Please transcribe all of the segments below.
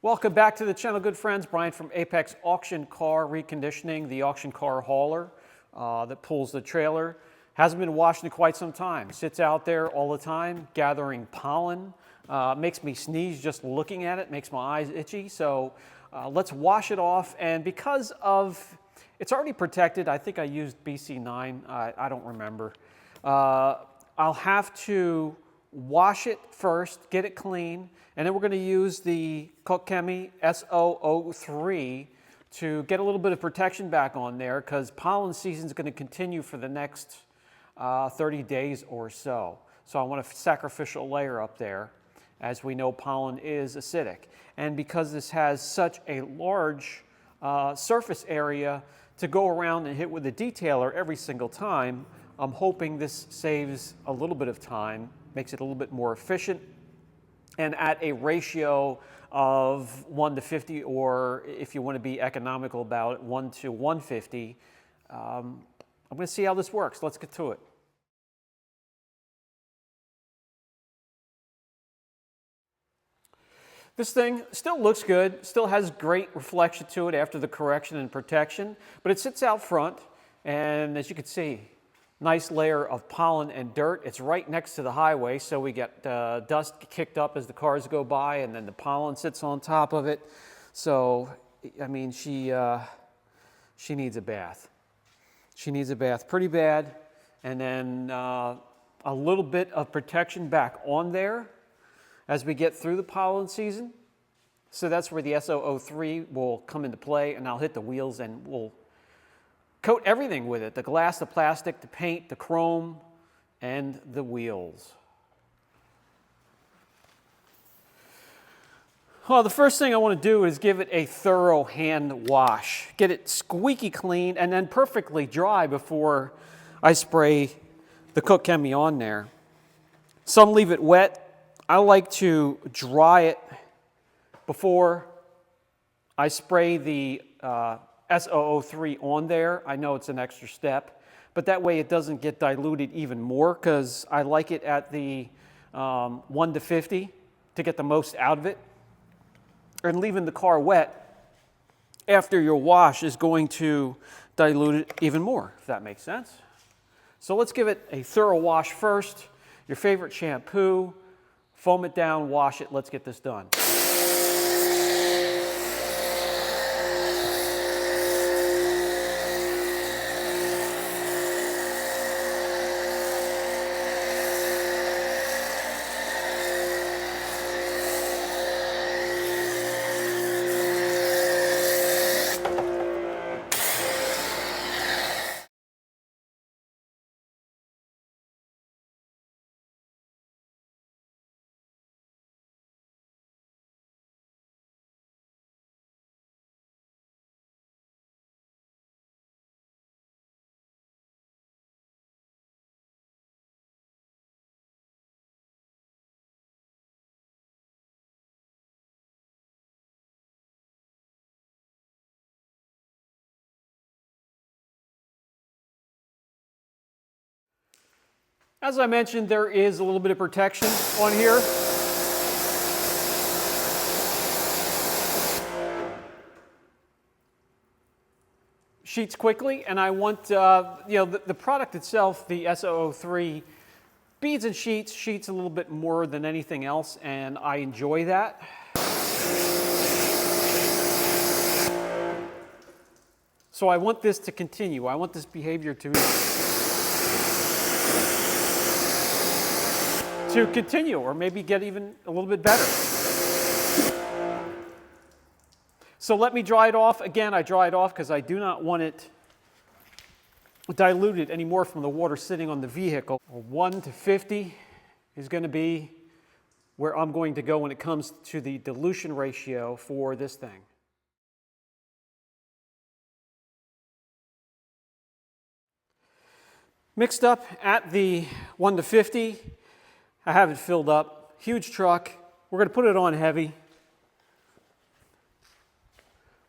Welcome back to the channel, good friends. Brian from Apex Auction Car Reconditioning, the auction car hauler that pulls the trailer. Hasn't been washed in quite some time. Sits out there all the time, gathering pollen. Makes me sneeze just looking at it, makes my eyes itchy. So let's wash it off. And because of, it's already protected, I think I used BC9, I don't remember. I'll have to wash it first, get it clean, and then we're going to use the Koch Chemie SO 03 to get a little bit of protection back on there, because pollen season is going to continue for the next 30 days or so. So I want a sacrificial layer up there, as we know pollen is acidic. And because this has such a large surface area to go around and hit with a detailer every single time, I'm hoping this saves a little bit of time, makes it a little bit more efficient, and at a ratio of 1 to 50, or if you want to be economical about it, 1 to 150. I'm going to see how this works. Let's get to it. This thing still looks good, still has great reflection to it after the correction and protection, but it sits out front, and as you can see, nice layer of pollen and dirt. It's right next to the highway, so we get dust kicked up as the cars go by, and then the pollen sits on top of it. So, I mean, she needs a bath. She needs a bath pretty bad, and then a little bit of protection back on there as we get through the pollen season. So that's where the SO03 will come into play, and I'll hit the wheels and we'll coat everything with it, the glass, the plastic, the paint, the chrome, and the wheels. Well, the first thing I want to do is give it a thorough hand wash. Get it squeaky clean and then perfectly dry before I spray the Koch Chemie on there. Some leave it wet. I like to dry it before I spray the SO03 on there. I know it's an extra step, but that way it doesn't get diluted even more, because I like it at the 1 to 50 to get the most out of it. And leaving the car wet after your wash is going to dilute it even more, if that makes sense. So let's give it a thorough wash first. Your favorite shampoo, foam it down, wash it. Let's get this done. As I mentioned, there is a little bit of protection on here. Sheets quickly, and I want, the product itself, the SO03, beads and sheets a little bit more than anything else, and I enjoy that. So I want this to continue. I want this behavior to continue, or maybe get even a little bit better. So let me dry it off. Again, I dry it off because I do not want it diluted anymore from the water sitting on the vehicle. 1 to 50 is going to be where I'm going to go when it comes to the dilution ratio for this thing. Mixed up at the 1 to 50. I have it filled up. Huge truck. We're going to put it on heavy.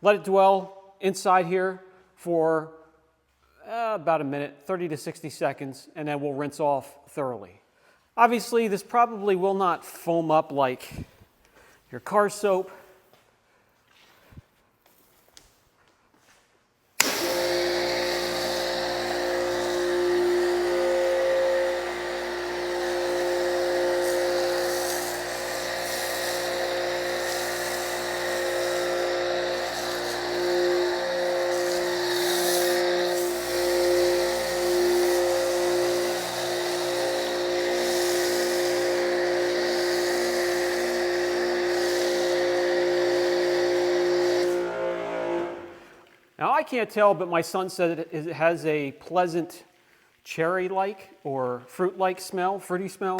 Let it dwell inside here for about a minute, 30 to 60 seconds, and then we'll rinse off thoroughly. Obviously, this probably will not foam up like your car soap, Now I can't tell, but my son said it has a pleasant cherry-like or fruit-like smell, fruity smell.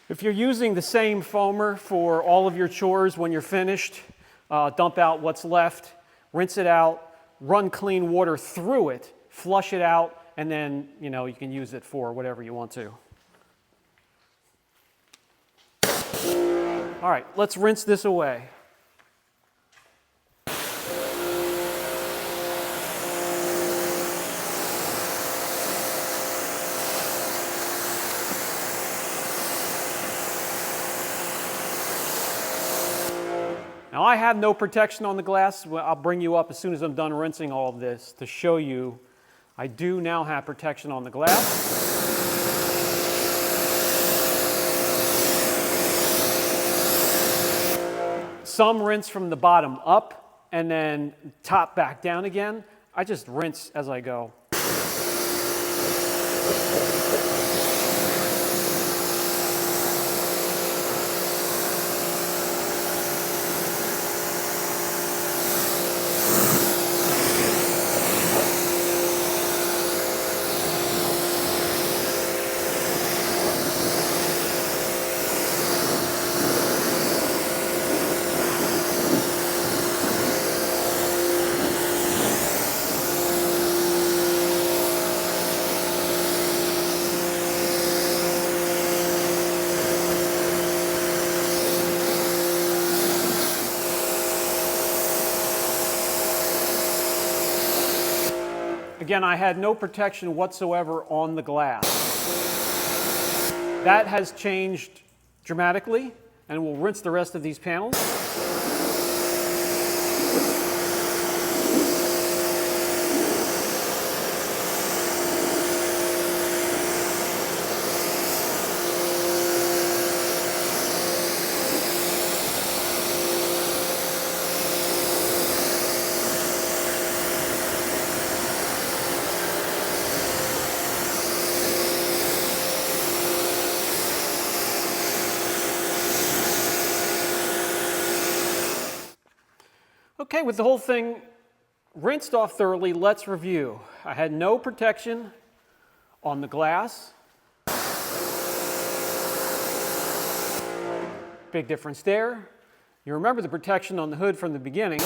If you're using the same foamer for all of your chores when you're finished, dump out what's left, rinse it out, run clean water through it, flush it out, and then you can use it for whatever you want to. All right, let's rinse this away. Now I have no protection on the glass. I'll bring you up as soon as I'm done rinsing all of this to show you I do now have protection on the glass. Some rinse from the bottom up and then top back down again. I just rinse as I go. Again, I had no protection whatsoever on the glass. That has changed dramatically, and we'll rinse the rest of these panels. Okay, with the whole thing rinsed off thoroughly, let's review. I had no protection on the glass. Big difference there. You remember the protection on the hood from the beginning.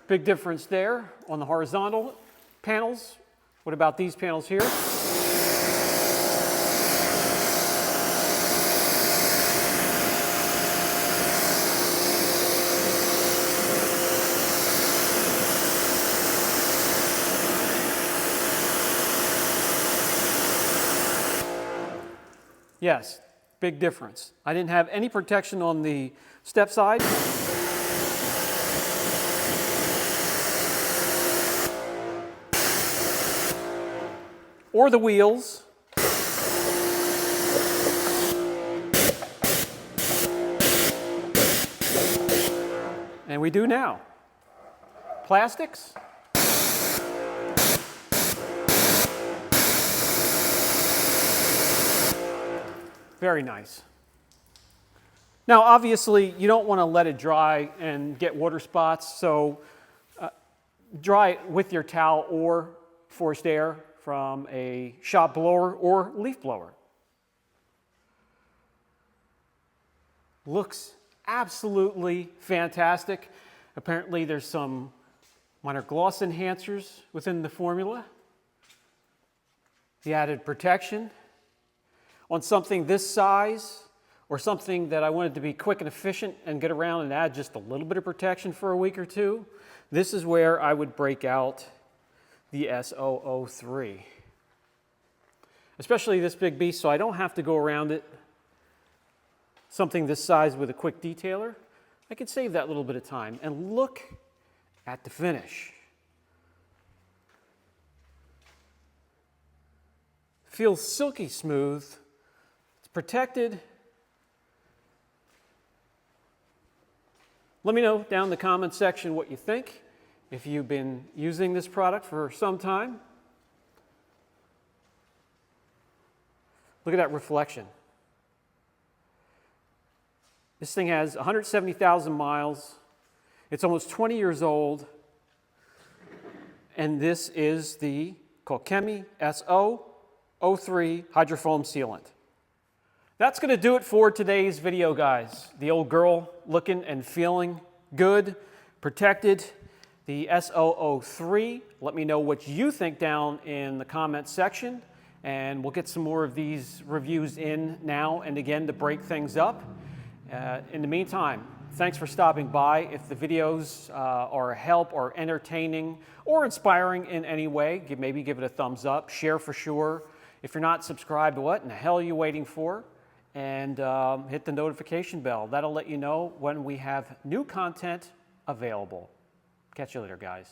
Big difference there on the horizontal panels. What about these panels here? Yes, big difference. I didn't have any protection on the step side. Or the wheels. And we do now. Plastics. Very nice. Now, obviously, you don't want to let it dry and get water spots, so dry it with your towel or forced air from a shop blower or leaf blower. Looks absolutely fantastic. Apparently, there's some minor gloss enhancers within the formula. The added protection on something this size, or something that I wanted to be quick and efficient and get around and add just a little bit of protection for a week or two, this is where I would break out the SO03. Especially this big beast, so I don't have to go around it. Something this size with a quick detailer, I could save that little bit of time. And look at the finish. Feels silky smooth. It's protected. Let me know down in the comment section what you think, if you've been using this product for some time. Look at that reflection. This thing has 170,000 miles. It's almost 20 years old. And this is the Koch Chemie SO 03 Hydro Foam Sealant. That's going to do it for today's video, guys. The old girl looking and feeling good, protected. The SO03. Let me know what you think down in the comments section, and we'll get some more of these reviews in now and again to break things up. In the meantime, thanks for stopping by. If the videos are a help or entertaining or inspiring in any way, maybe give it a thumbs up, share for sure. If you're not subscribed, what in the hell are you waiting for? And hit the notification bell. That'll let you know when we have new content available. Catch you later, guys.